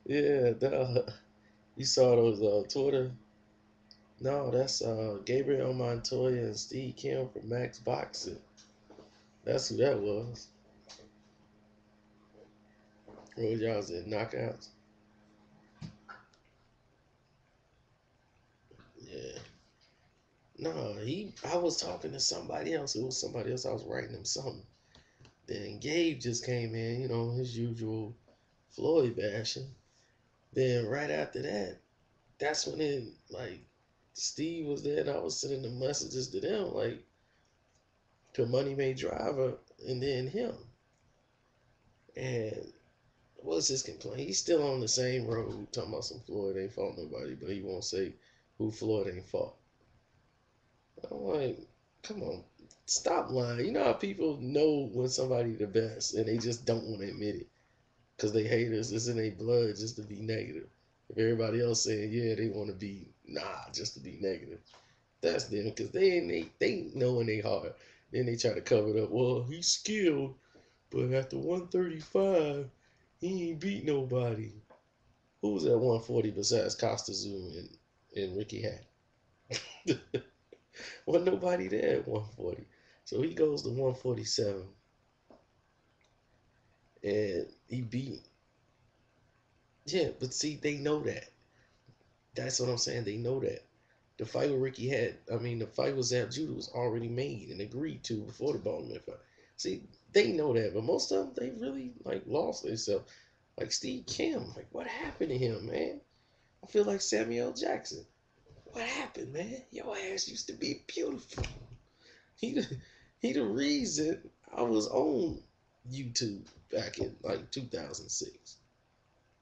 Yeah, you saw those Twitter. No, that's Gabriel Montoya and Steve Kim from Maxboxing. That's who that was. What y'all was at knockouts? Yeah. No, I was talking to somebody else. It was somebody else. I was writing him something. Then Gabe just came in, his usual Floyd bashing. Then right after that, that's when Steve was there and I was sending the messages to them to Money May Driver and then him. And what's his complaint? He's still on the same road talking about some Floyd ain't fought nobody, but he won't say who Floyd ain't fought. I'm like, come on, stop lying. You know how people know when somebody the best and they just don't want to admit it because they hate us. It's in their blood just to be negative. If everybody else saying yeah, they want to be nah just to be negative. That's them because they know in their heart. Then they try to cover it up. Well, he's skilled, but after 135, he ain't beat nobody. Who was at 140 besides Costa Zoo and Ricky Hatton? Wasn't nobody there at 140. So he goes to 147 and he beat. Yeah, but see, they know that. That's what I'm saying. They know that. The fight with Ricky had, I mean, the fight with Zab Judah was already made and agreed to before the Baldwin fight. See, they know that, but most of them, they really lost themselves. Like Steve Kim, what happened to him, man? I feel like Samuel Jackson. What happened, man? Your ass used to be beautiful. He the, he the reason I was on YouTube back in 2006.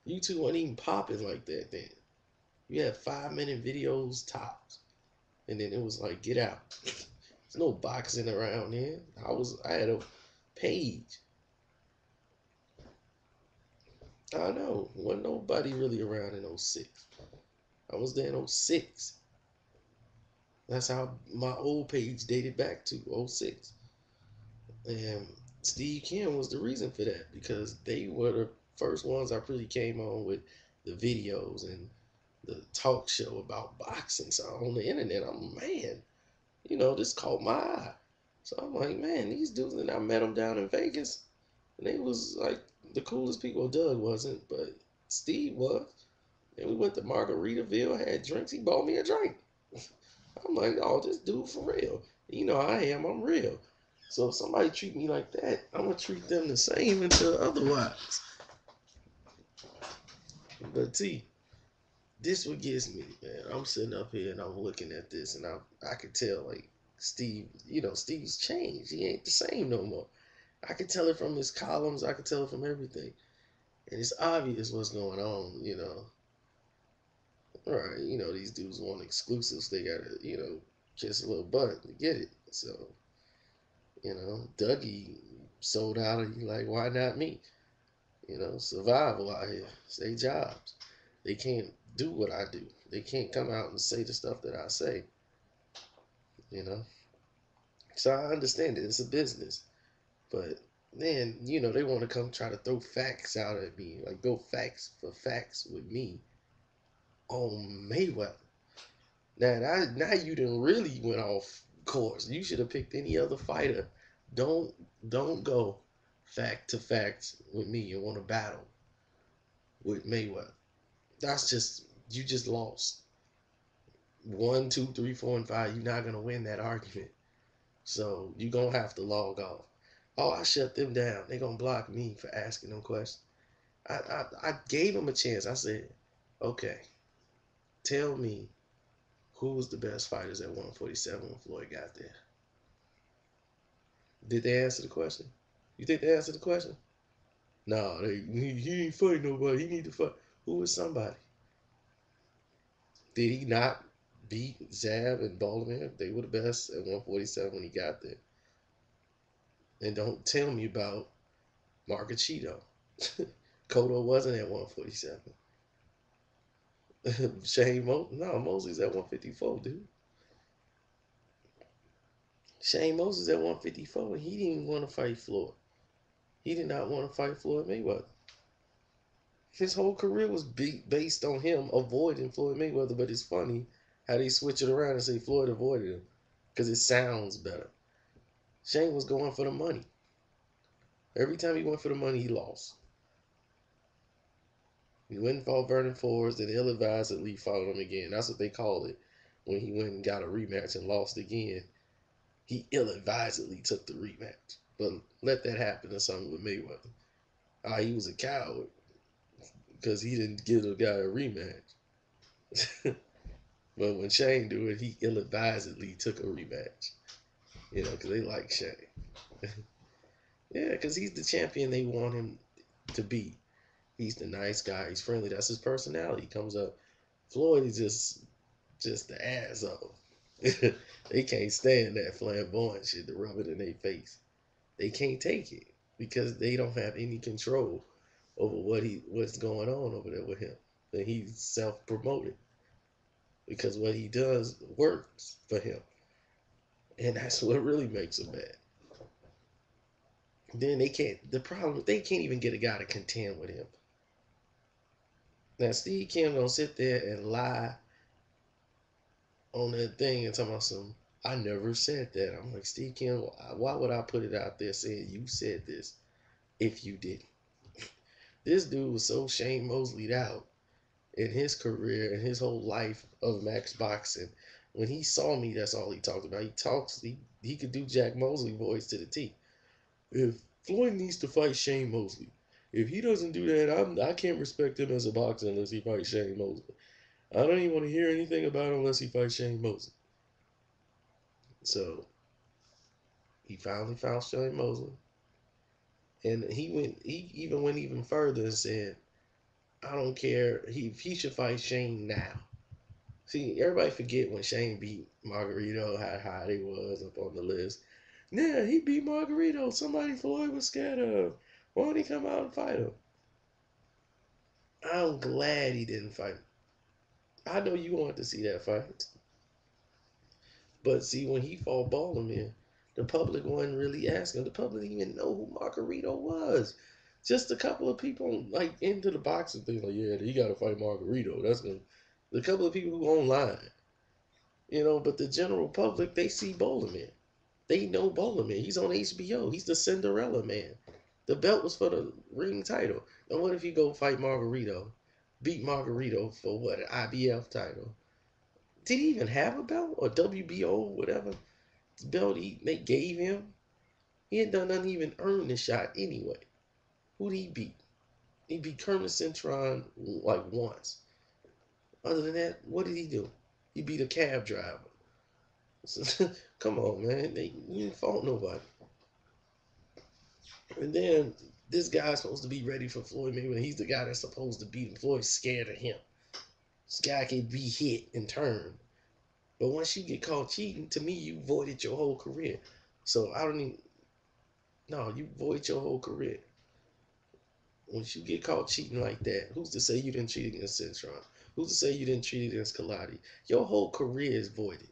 YouTube wasn't even popping like that then. You had 5 minute videos tops, and then it was like get out. There's no boxing around then. I had a page. I know. Wasn't nobody really around in '06. I was there in '06. That's how my old page dated back to '06. And Steve Kim was the reason for that because they were the first ones I really came on with the videos and the talk show about boxing. So on the internet, I'm man, this caught my eye. So I'm like, man, these dudes, and I met them down in Vegas, and they was like the coolest people. Doug wasn't, but Steve was. And we went to Margaritaville, had drinks. He bought me a drink. I'm like, oh, this dude for real. You know how I am. I'm real. So if somebody treat me like that, I'm gonna treat them the same until otherwise. But see, this what gets me, man. I'm sitting up here and I'm looking at this, and I can tell Steve, Steve's changed. He ain't the same no more. I can tell it from his columns. I can tell it from everything, and it's obvious what's going on. Right? These dudes want exclusives. They gotta kiss a little butt to get it. So Dougie sold out. And he like, why not me? Survival out here. Stay jobs. They can't do what I do. They can't come out and say the stuff that I say. You know. So I understand it. It's a business, but then they want to come try to throw facts out at me, like go facts for facts with me on Mayweather. Now you didn't really went off course. You should have picked any other fighter. Don't don't go fact to facts with me and want to battle with Mayweather. That's just you just lost. One, two, three, four, and five. You're not gonna win that argument. So you're gonna have to log off. Oh, I shut them down. They're gonna block me for asking them questions. I gave them a chance. I said, okay, tell me who was the best fighters at 147 when Floyd got there. Did they answer the question? You think they answered the question? No, he ain't fight nobody. He need to fight. Who was somebody? Did he not beat Zab and Baltimore? They were the best at 147 when he got there. And don't tell me about Marcachito. Cotto wasn't at 147. No, Mosley's at 154, dude. Shane Moses at 154, and he didn't want to fight Floyd. He did not want to fight Floyd Mayweather. His whole career was based on him avoiding Floyd Mayweather. But it's funny how they switch it around and say Floyd avoided him because it sounds better. Shane was going for the money. Every time he went for the money, he lost. He went and fought Vernon Forrest, and ill-advisedly fought him again. That's what they call it when he went and got a rematch and lost again. He ill-advisedly took the rematch. But let that happen to something with Mayweather. He was a coward because he didn't give a guy a rematch. But when Shane do it, he ill-advisedly took a rematch. Because they like Shane. Yeah, because he's the champion they want him to be. He's the nice guy. He's friendly. That's his personality. He comes up. Floyd is just the ass of him. They can't stand that flamboyant shit to rub it in their face. They can't take it because they don't have any control over what's going on over there with him. And he's self-promoted because what he does works for him, and that's what really makes him mad. Then they can't. The problem, they can't even get a guy to contend with him. Now Steve Kim gonna sit there and lie on that thing and talk about some. I never said that. I'm like, Steve Kim, why would I put it out there saying you said this if you didn't? This dude was so Shane Mosley'd out in his career and his whole life of Maxboxing. When he saw me, that's all he talked about. He could do Jack Mosley voice to the T. If Floyd needs to fight Shane Mosley, if he doesn't do that, I can't respect him as a boxer unless he fights Shane Mosley. I don't even want to hear anything about him unless he fights Shane Mosley. So he finally found Shane Mosley, and he even went even further and said, I don't care. He should fight Shane now. See, everybody forget when Shane beat Margarito, how high he was up on the list. Yeah, he beat Margarito. Somebody Floyd was scared of. Why don't he come out and fight him? I'm glad he didn't fight him. I know you wanted to see that fight. But see, when he fought Ballerman, the public wasn't really asking. The public didn't even know who Margarito was. Just a couple of people like into the boxing thing, like, yeah, he got to fight Margarito. That's gonna. The couple of people who online, but the general public, they see Ballerman. They know Ballerman. He's on HBO. He's the Cinderella man. The belt was for the ring title. Now what if you go fight Margarito, beat Margarito for what, an IBF title? Did he even have a belt or WBO, whatever belt they gave him? He had done nothing to even earn the shot anyway. Who did he beat? He beat Kermit Cintron like once. Other than that, what did he do? He beat a cab driver. Come on, man. You didn't fault nobody. And then this guy's supposed to be ready for Floyd Mayweather. He's the guy that's supposed to beat him. Floyd's scared of him. This guy can be hit and turn. But once you get caught cheating, to me, you voided your whole career. So I don't even. No, you void your whole career. Once you get caught cheating like that, who's to say you didn't cheat against Cintron? Who's to say you didn't cheat against Kaladi? Your whole career is voided.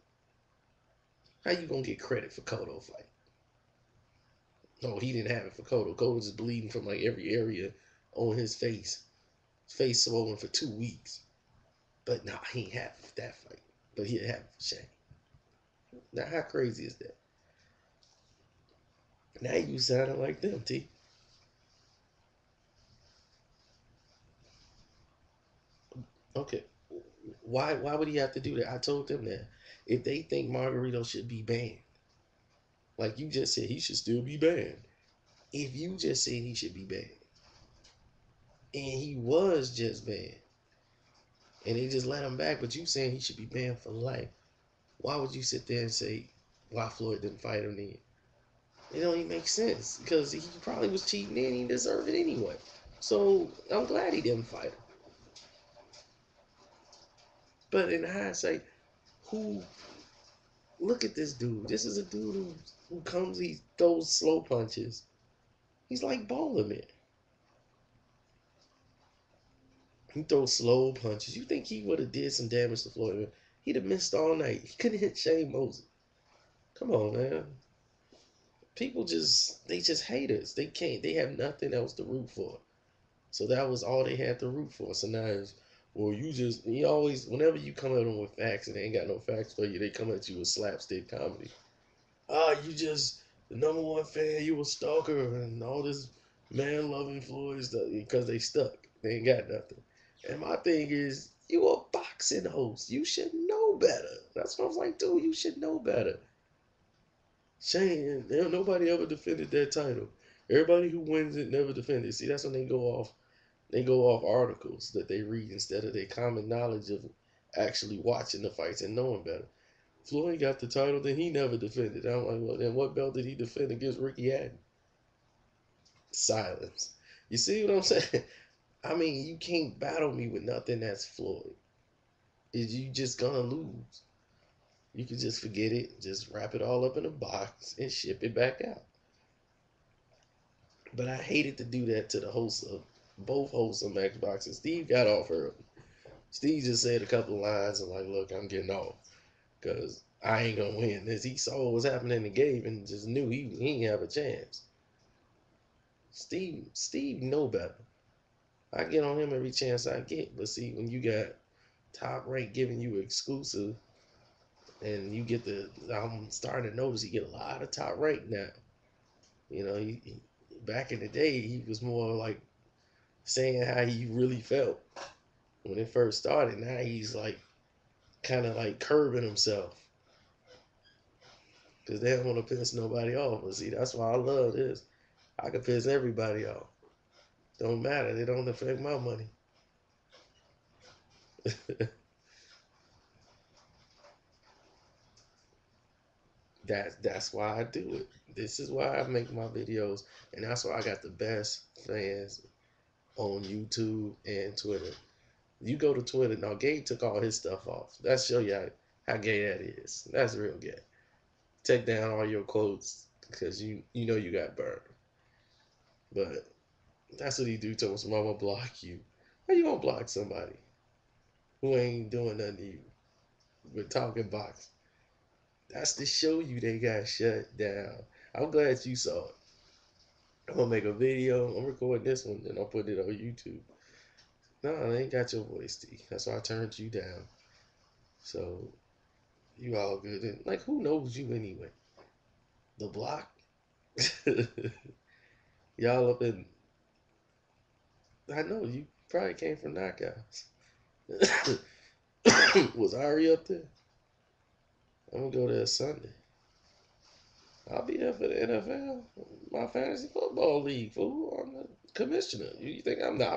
How you gonna get credit for Cotto fight? No, he didn't have it for Cotto. Cotto was bleeding from like every area on his face. His face swollen for 2 weeks. But nah, he ain't have it for that fight. But he'll have it for Shane. Now, how crazy is that? Now you sounding like them, T. Okay. Why would he have to do that? I told them that. If they think Margarito should be banned, like you just said, he should still be banned. If you just said he should be banned, and he was just banned, and they just let him back, but you saying he should be banned for life, why would you sit there and say why Floyd didn't fight him then? It don't even make sense because he probably was cheating and he deserved it anyway. So I'm glad he didn't fight him. But in hindsight, who look at this dude? This is a dude who comes, he throws slow punches. He's like Ballerman. He throws slow punches. You think he would have did some damage to Floyd? He'd have missed all night. He couldn't hit Shane Mosley. Come on, man. People just hate us. They have nothing else to root for. So that was all they had to root for. So now it's, well, you always, whenever you come at them with facts and they ain't got no facts for you, they come at you with slapstick comedy. You just the number one fan, you a stalker, and all this man loving Floyd stuff because they stuck. They ain't got nothing. And my thing is, you a boxing host. You should know better. That's what I was like, dude, you should know better. Shane, nobody ever defended that title. Everybody who wins it never defended. See, that's when they go off. They go off articles that they read instead of their common knowledge of actually watching the fights and knowing better. Floyd got the title, then he never defended. I'm like, well, then what belt did he defend against Ricky Hatton? Silence. You see what I'm saying? I mean, you can't battle me with nothing that's Floyd. Is you just gonna lose? You can just forget it, just wrap it all up in a box and ship it back out. But I hated to do that to the hosts of both hosts of Maxboxing. Steve got off early. Steve just said a couple of lines and like, look, I'm getting off because I ain't gonna win. As he saw what was happening in the game and just knew he ain't have a chance. Steve know better. I get on him every chance I get. But see, when you got Top Rank giving you exclusive, and you get I'm starting to notice he get a lot of Top Rank now. You know, back in the day, he was more like saying how he really felt when it first started. Now he's like kind of like curbing himself because they don't want to piss nobody off. But see, that's why I love this. I can piss everybody off. Don't matter. They don't affect my money. That's why I do it. This is why I make my videos, and that's why I got the best fans on YouTube and Twitter. You go to Twitter now. Gabe took all his stuff off. That show you how gay that is. That's real gay. Take down all your quotes because you know you got burned. But that's what he do to us. Mama block you. How you gonna block somebody who ain't doing nothing to you? We're talking box. That's to show you they got shut down. I'm glad you saw it. I'm gonna make a video. I'm recording this one, and I'll put it on YouTube. No, I ain't got your voice, T. That's why I turned you down. So you all good. And, like, who knows you anyway? The block. Y'all up in. I know you probably came from knockouts. Was Ari up there? I'm gonna go there Sunday. I'll be there for the NFL, my fantasy football league, fool. I'm the commissioner. You think I'm not?